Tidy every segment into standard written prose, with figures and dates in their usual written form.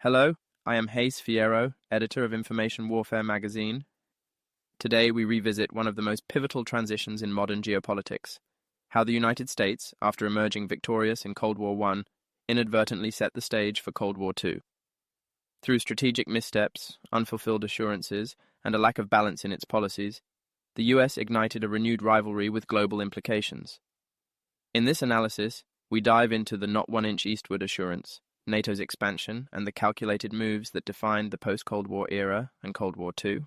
Hello, I am HASE Fiero, editor of Information Warfare magazine. Today we revisit one of the most pivotal transitions in modern geopolitics, how the United States, after emerging victorious in Cold War I, inadvertently set the stage for Cold War II. Through strategic missteps, unfulfilled assurances, and a lack of balance in its policies, the US ignited a renewed rivalry with global implications. In this analysis, we dive into the not 1 inch eastward assurance, NATO's expansion, and the calculated moves that defined the post-Cold War era and Cold War II.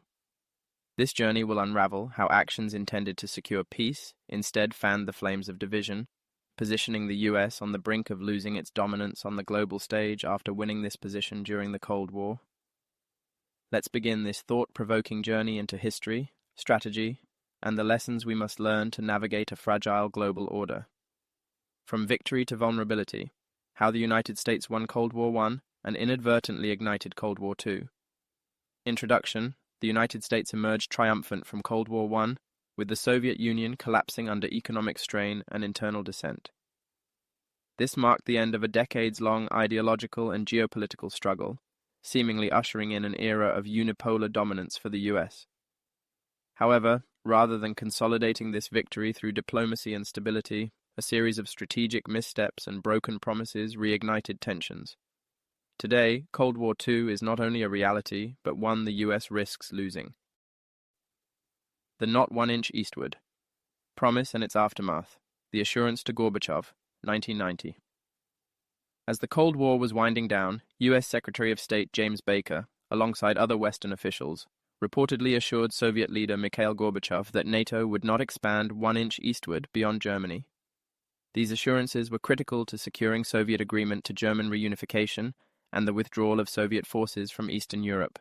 This journey will unravel how actions intended to secure peace instead fanned the flames of division, positioning the US on the brink of losing its dominance on the global stage after winning this position during the Cold War. Let's begin this thought-provoking journey into history, strategy, and the lessons we must learn to navigate a fragile global order. From victory to vulnerability, how the United States won Cold War I and inadvertently ignited Cold War II. Introduction: the United States emerged triumphant from Cold War I, with the Soviet Union collapsing under economic strain and internal dissent. This marked the end of a decades-long ideological and geopolitical struggle, seemingly ushering in an era of unipolar dominance for the US. However, rather than consolidating this victory through diplomacy and stability, a series of strategic missteps and broken promises reignited tensions. Today, Cold War II is not only a reality, but one the US risks losing. The not 1 inch eastward. Promise and its aftermath. The assurance to Gorbachev, 1990. As the Cold War was winding down, US Secretary of State James Baker, alongside other Western officials, reportedly assured Soviet leader Mikhail Gorbachev that NATO would not expand 1 inch eastward beyond Germany. These assurances were critical to securing Soviet agreement to German reunification and the withdrawal of Soviet forces from Eastern Europe.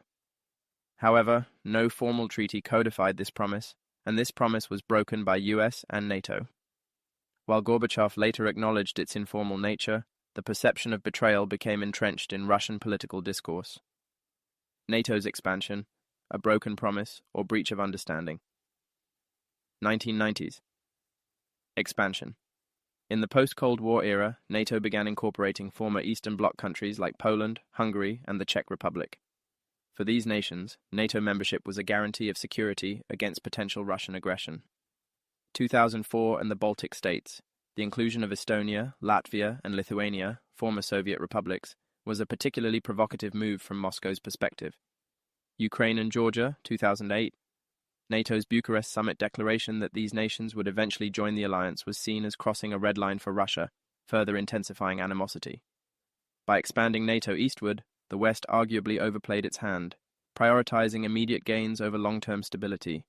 However, no formal treaty codified this promise, and this promise was broken by US and NATO. While Gorbachev later acknowledged its informal nature, the perception of betrayal became entrenched in Russian political discourse. NATO's expansion, a broken promise or breach of understanding. 1990s. Expansion. In the post-Cold War era, NATO began incorporating former Eastern Bloc countries like Poland, Hungary, and the Czech Republic. For these nations, NATO membership was a guarantee of security against potential Russian aggression. 2004 and the Baltic states. The inclusion of Estonia, Latvia, and Lithuania, former Soviet republics, was a particularly provocative move from Moscow's perspective. Ukraine and Georgia, 2008. NATO's Bucharest summit declaration that these nations would eventually join the alliance was seen as crossing a red line for Russia, further intensifying animosity. By expanding NATO eastward, the West arguably overplayed its hand, prioritizing immediate gains over long-term stability.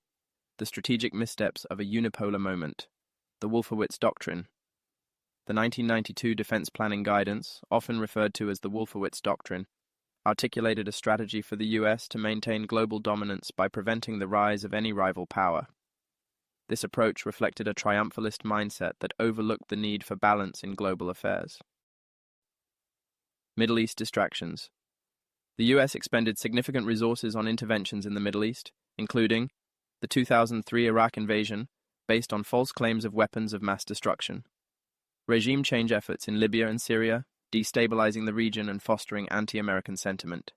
The strategic missteps of a unipolar moment. The Wolfowitz Doctrine. The 1992 Defense Planning Guidance, often referred to as the Wolfowitz Doctrine, articulated a strategy for the US to maintain global dominance by preventing the rise of any rival power. This approach reflected a triumphalist mindset that overlooked the need for balance in global affairs. Middle East distractions. The US expended significant resources on interventions in the Middle East, including the 2003 Iraq invasion, based on false claims of weapons of mass destruction, regime change efforts in Libya and Syria, destabilizing the region and fostering anti-American sentiment.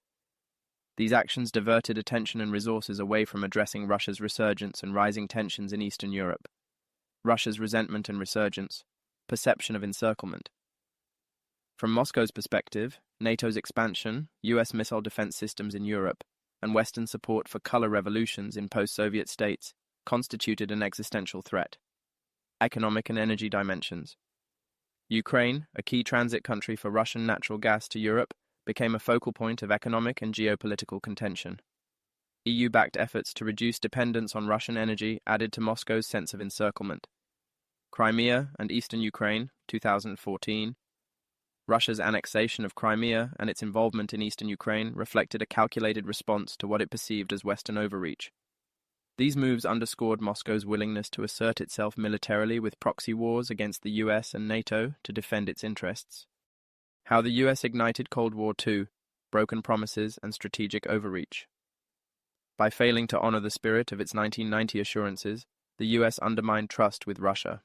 These actions diverted attention and resources away from addressing Russia's resurgence and rising tensions in Eastern Europe. Russia's resentment and resurgence, perception of encirclement. From Moscow's perspective, NATO's expansion, US missile defense systems in Europe, and Western support for color revolutions in post-Soviet states constituted an existential threat. Economic and energy dimensions. Ukraine, a key transit country for Russian natural gas to Europe, became a focal point of economic and geopolitical contention. EU-backed efforts to reduce dependence on Russian energy added to Moscow's sense of encirclement. Crimea and eastern Ukraine, 2014. Russia's annexation of Crimea and its involvement in eastern Ukraine reflected a calculated response to what it perceived as Western overreach. These moves underscored Moscow's willingness to assert itself militarily with proxy wars against the US and NATO to defend its interests. How the US ignited Cold War II, broken promises and strategic overreach. By failing to honor the spirit of its 1990 assurances, the US undermined trust with Russia.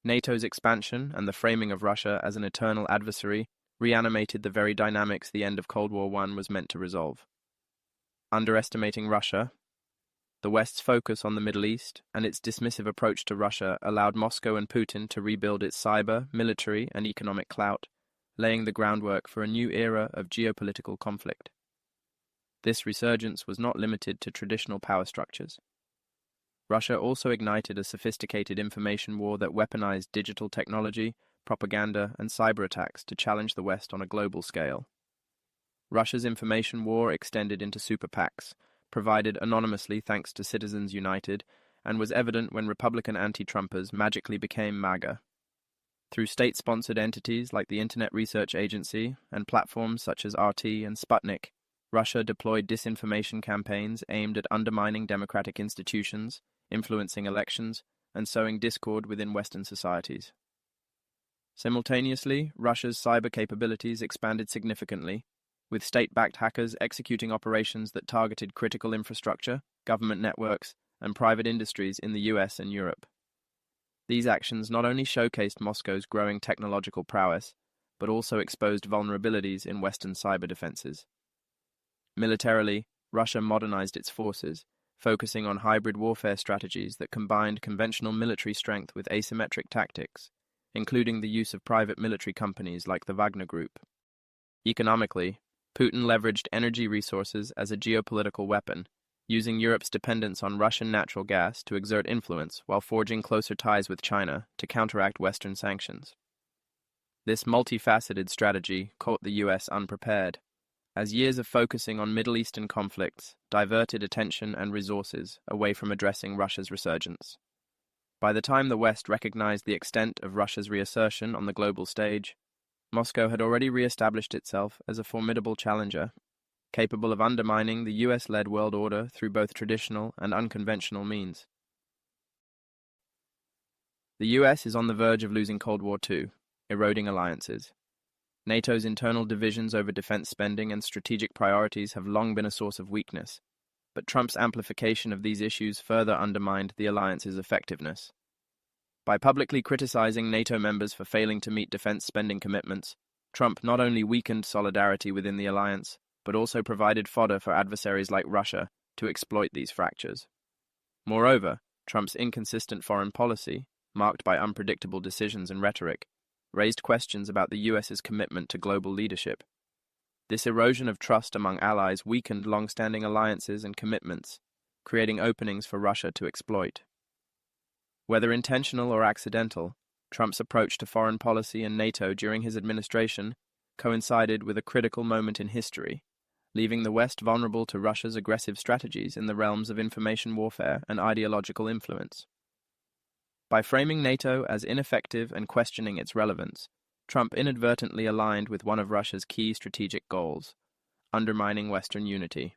NATO's expansion and the framing of Russia as an eternal adversary reanimated the very dynamics the end of Cold War I was meant to resolve. Underestimating Russia, the West's focus on the Middle East and its dismissive approach to Russia allowed Moscow and Putin to rebuild its cyber, military, and economic clout, laying the groundwork for a new era of geopolitical conflict. This resurgence was not limited to traditional power structures. Russia also ignited a sophisticated information war that weaponized digital technology, propaganda, and cyber attacks to challenge the West on a global scale. Russia's information war extended into super PACs, provided anonymously thanks to Citizens United, and was evident when Republican anti-Trumpers magically became MAGA. Through state-sponsored entities like the Internet Research Agency and platforms such as RT and Sputnik, Russia deployed disinformation campaigns aimed at undermining democratic institutions, influencing elections, and sowing discord within Western societies. Simultaneously, Russia's cyber capabilities expanded significantly, with state-backed hackers executing operations that targeted critical infrastructure, government networks, and private industries in the US and Europe. These actions not only showcased Moscow's growing technological prowess, but also exposed vulnerabilities in Western cyber defenses. Militarily, Russia modernized its forces, focusing on hybrid warfare strategies that combined conventional military strength with asymmetric tactics, including the use of private military companies like the Wagner Group. Economically, Putin leveraged energy resources as a geopolitical weapon, using Europe's dependence on Russian natural gas to exert influence while forging closer ties with China to counteract Western sanctions. This multifaceted strategy caught the US unprepared, as years of focusing on Middle Eastern conflicts diverted attention and resources away from addressing Russia's resurgence. By the time the West recognized the extent of Russia's reassertion on the global stage, Moscow had already re-established itself as a formidable challenger, capable of undermining the US-led world order through both traditional and unconventional means. The US is on the verge of losing Cold War II, eroding alliances. NATO's internal divisions over defense spending and strategic priorities have long been a source of weakness, but Trump's amplification of these issues further undermined the alliance's effectiveness. By publicly criticizing NATO members for failing to meet defense spending commitments, Trump not only weakened solidarity within the alliance, but also provided fodder for adversaries like Russia to exploit these fractures. Moreover, Trump's inconsistent foreign policy, marked by unpredictable decisions and rhetoric, raised questions about the US's commitment to global leadership. This erosion of trust among allies weakened long-standing alliances and commitments, creating openings for Russia to exploit. Whether intentional or accidental, Trump's approach to foreign policy and NATO during his administration coincided with a critical moment in history, leaving the West vulnerable to Russia's aggressive strategies in the realms of information warfare and ideological influence. By framing NATO as ineffective and questioning its relevance, Trump inadvertently aligned with one of Russia's key strategic goals, undermining Western unity.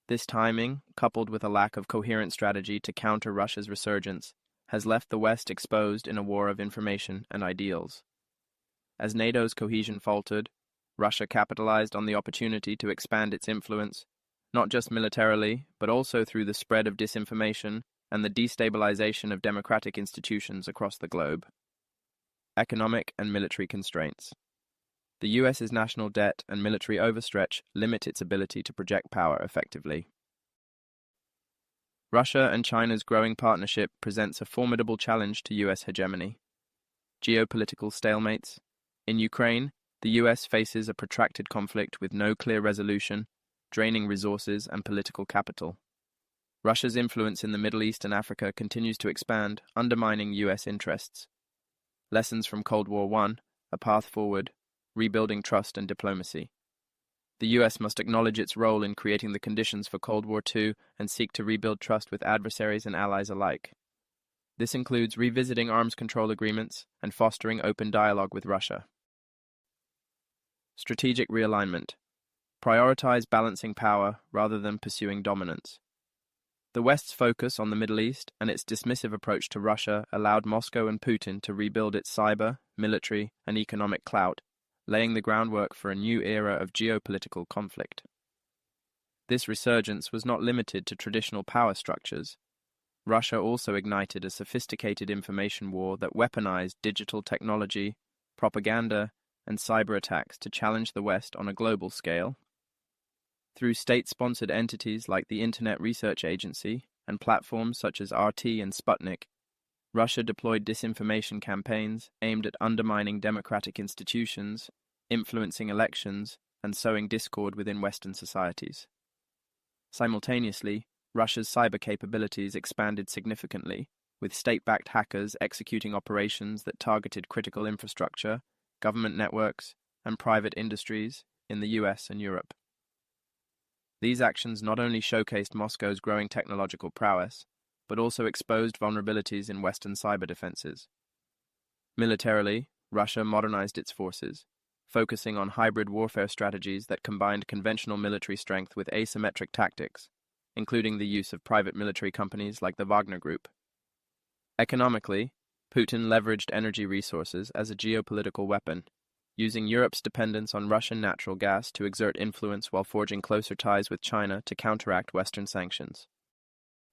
This timing, coupled with a lack of coherent strategy to counter Russia's resurgence, has left the West exposed in a war of information and ideals. As NATO's cohesion faltered, Russia capitalized on the opportunity to expand its influence, not just militarily, but also through the spread of disinformation and the destabilization of democratic institutions across the globe. Economic and military constraints. The US's national debt and military overstretch limit its ability to project power effectively. Russia and China's growing partnership presents a formidable challenge to US hegemony. Geopolitical stalemates. In Ukraine, the US faces a protracted conflict with no clear resolution, draining resources and political capital. Russia's influence in the Middle East and Africa continues to expand, undermining US interests. Lessons from Cold War I, a path forward, rebuilding trust and diplomacy. The US must acknowledge its role in creating the conditions for Cold War II and seek to rebuild trust with adversaries and allies alike. This includes revisiting arms control agreements and fostering open dialogue with Russia. Strategic realignment. Prioritize balancing power rather than pursuing dominance. The West's focus on the Middle East and its dismissive approach to Russia allowed Moscow and Putin to rebuild its cyber, military, and economic clout, laying the groundwork for a new era of geopolitical conflict. This resurgence was not limited to traditional power structures. Russia also ignited a sophisticated information war that weaponized digital technology, propaganda, and cyber attacks to challenge the West on a global scale. Through state-sponsored entities like the Internet Research Agency and platforms such as RT and Sputnik, Russia deployed disinformation campaigns aimed at undermining democratic institutions, influencing elections, and sowing discord within Western societies. Simultaneously, Russia's cyber capabilities expanded significantly, with state-backed hackers executing operations that targeted critical infrastructure, government networks, and private industries in the US and Europe. These actions not only showcased Moscow's growing technological prowess, but also exposed vulnerabilities in Western cyber defenses. Militarily, Russia modernized its forces, focusing on hybrid warfare strategies that combined conventional military strength with asymmetric tactics, including the use of private military companies like the Wagner Group. Economically, Putin leveraged energy resources as a geopolitical weapon, using Europe's dependence on Russian natural gas to exert influence while forging closer ties with China to counteract Western sanctions.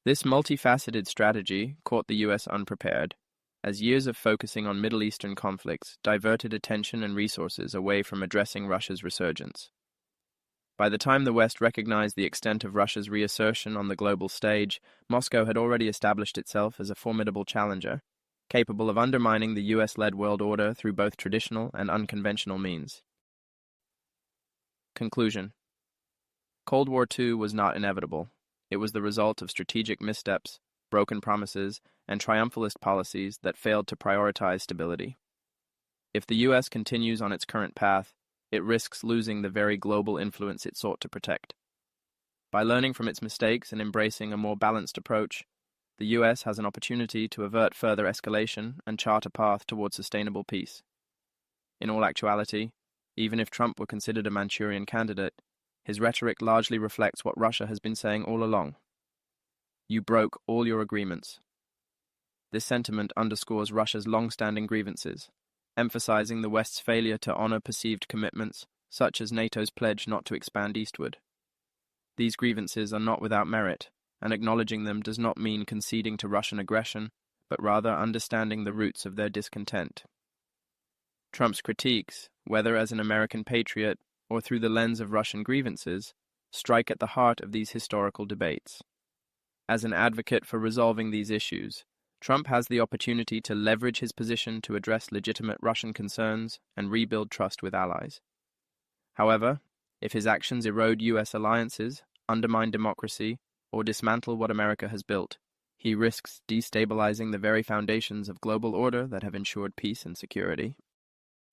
This multifaceted strategy caught the US unprepared, as years of focusing on Middle Eastern conflicts diverted attention and resources away from addressing Russia's resurgence. By the time the West recognized the extent of Russia's reassertion on the global stage, Moscow had already established itself as a formidable challenger, capable of undermining the US-led world order through both traditional and unconventional means. Conclusion: Cold War II was not inevitable. It was the result of strategic missteps, broken promises, and triumphalist policies that failed to prioritize stability. If the US continues on its current path, it risks losing the very global influence it sought to protect. By learning from its mistakes and embracing a more balanced approach, the US has an opportunity to avert further escalation and chart a path towards sustainable peace. In all actuality, even if Trump were considered a Manchurian candidate, his rhetoric largely reflects what Russia has been saying all along. You broke all your agreements. This sentiment underscores Russia's long-standing grievances, emphasizing the West's failure to honor perceived commitments, such as NATO's pledge not to expand eastward. These grievances are not without merit, and acknowledging them does not mean conceding to Russian aggression, but rather understanding the roots of their discontent. Trump's critiques, whether as an American patriot or through the lens of Russian grievances, strike at the heart of these historical debates. As an advocate for resolving these issues, Trump has the opportunity to leverage his position to address legitimate Russian concerns and rebuild trust with allies. However, if his actions erode US alliances, undermine democracy, or dismantle what America has built, he risks destabilizing the very foundations of global order that have ensured peace and security.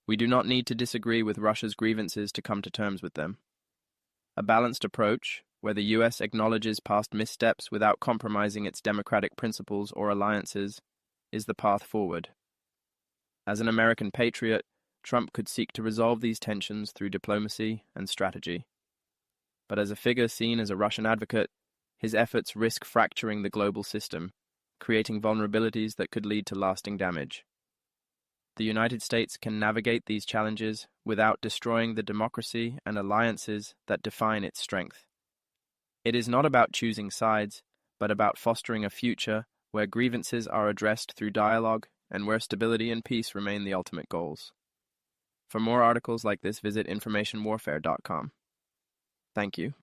We do not need to disagree with Russia's grievances to come to terms with them. A balanced approach, where the US acknowledges past missteps without compromising its democratic principles or alliances, is the path forward. As an American patriot, Trump could seek to resolve these tensions through diplomacy and strategy. But as a figure seen as a Russian advocate, his efforts risk fracturing the global system, creating vulnerabilities that could lead to lasting damage. The United States can navigate these challenges without destroying the democracy and alliances that define its strength. It is not about choosing sides, but about fostering a future where grievances are addressed through dialogue and where stability and peace remain the ultimate goals. For more articles like this, visit informationwarfare.com. Thank you.